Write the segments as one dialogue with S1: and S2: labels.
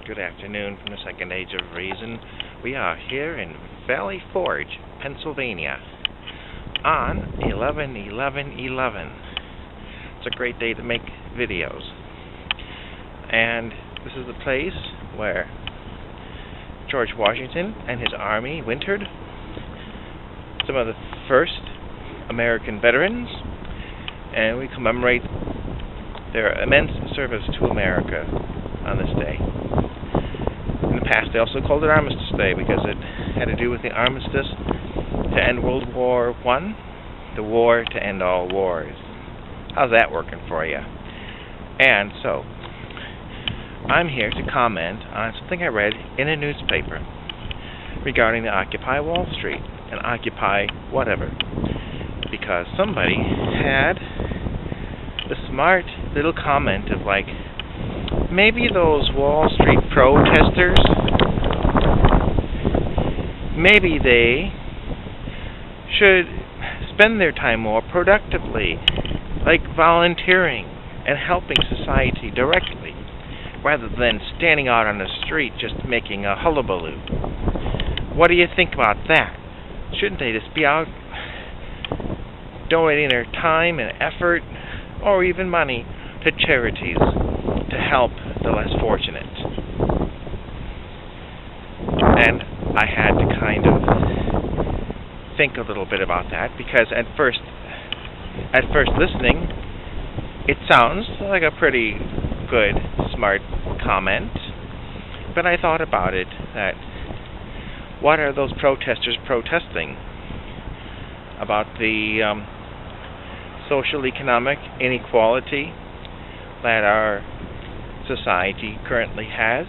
S1: Good afternoon from the Second Age of Reason. We are here in Valley Forge, Pennsylvania, on 11/11/11. It's a great day to make videos. And this is the place where George Washington and his army wintered. Some of the first American veterans, and we commemorate their immense service to America on this day. In the past, they also called it Armistice Day because it had to do with the armistice to end World War I, the war to end all wars. How's that working for you? And so, I'm here to comment on something I read in a newspaper regarding the Occupy Wall Street and Occupy whatever, because somebody had the smart little comment of like, maybe those Wall Street protesters, maybe they should spend their time more productively, like volunteering and helping society directly, rather than standing out on the street just making a hullabaloo. What do you think about that? Shouldn't they just be out donating their time and effort, or even money, to charities to help the less fortunate? And I had to kind of think a little bit about that, because at first listening, it sounds like a pretty good, smart comment. But I thought about it, that what are those protesters protesting? About the social economic inequality that our society currently has?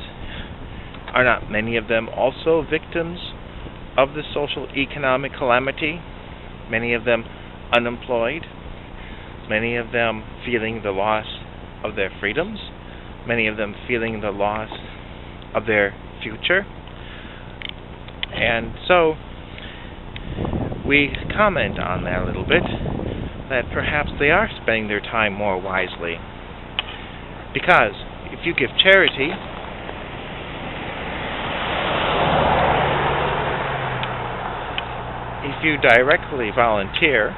S1: Are not many of them also victims of the social economic calamity? Many of them unemployed, many of them feeling the loss of their freedoms, many of them feeling the loss of their future. And so we comment on that a little bit, that perhaps they are spending their time more wisely. Because if you give charity, if you directly volunteer,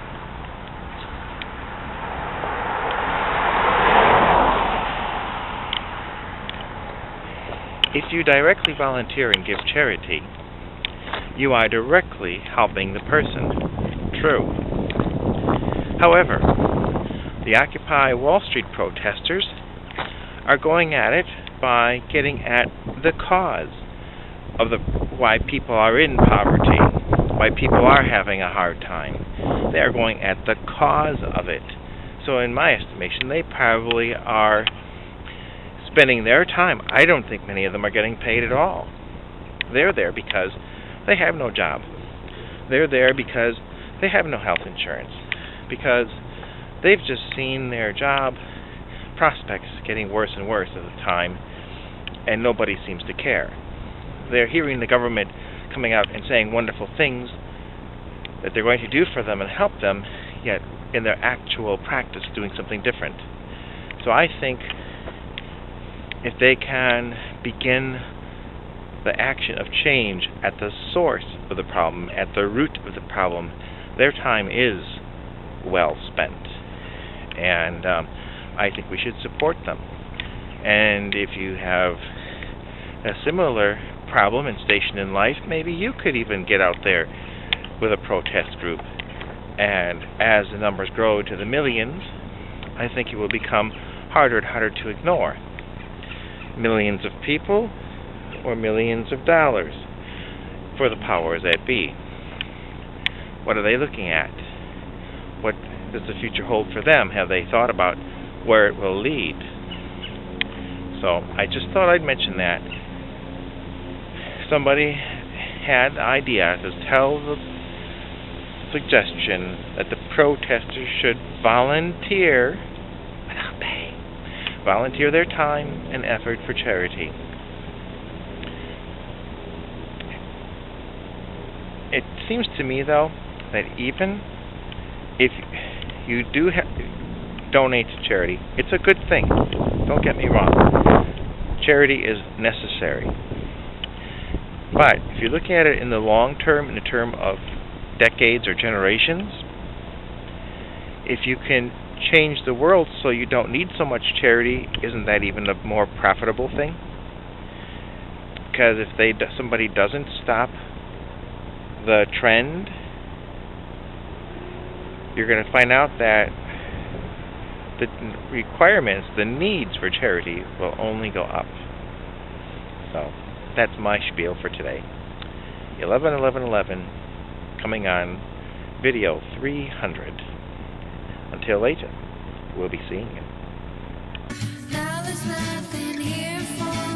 S1: and give charity, you are directly helping the person. True. However, the Occupy Wall Street protesters are going at it by getting at the cause of why people are in poverty, why people are having a hard time. They are going at the cause of it. So in my estimation, they probably are spending their time. I don't think many of them are getting paid at all. They're there because they have no job. They're there because they have no health insurance, because they've just seen their job prospects getting worse and worse at the time, and nobody seems to care. They're hearing the government coming out and saying wonderful things that they're going to do for them and help them, yet in their actual practice doing something different. So I think if they can begin the action of change at the source of the problem, at the root of the problem, their time is well spent. And I think we should support them. And if you have a similar problem and station in life, maybe you could even get out there with a protest group. And as the numbers grow to the millions, I think it will become harder and harder to ignore. Millions of people or millions of dollars for the powers that be. What are they looking at? What does the future hold for them? Have they thought about where it will lead? So I just thought I'd mention that. Somebody had the idea to tell the suggestion that the protesters should volunteer without pay. Volunteer their time and effort for charity. It seems to me, though, that even if you do donate to charity, it's a good thing. Don't get me wrong. Charity is necessary. But if you look at it in the long term, in the term of decades or generations, if you can change the world so you don't need so much charity, isn't that even a more profitable thing? Because if somebody doesn't stop the trend, you're going to find out that the requirements, the needs for charity will only go up. So that's my spiel for today. 11/11/11 coming on video 300. Until later, we'll be seeing you.
S2: Now there's nothing here for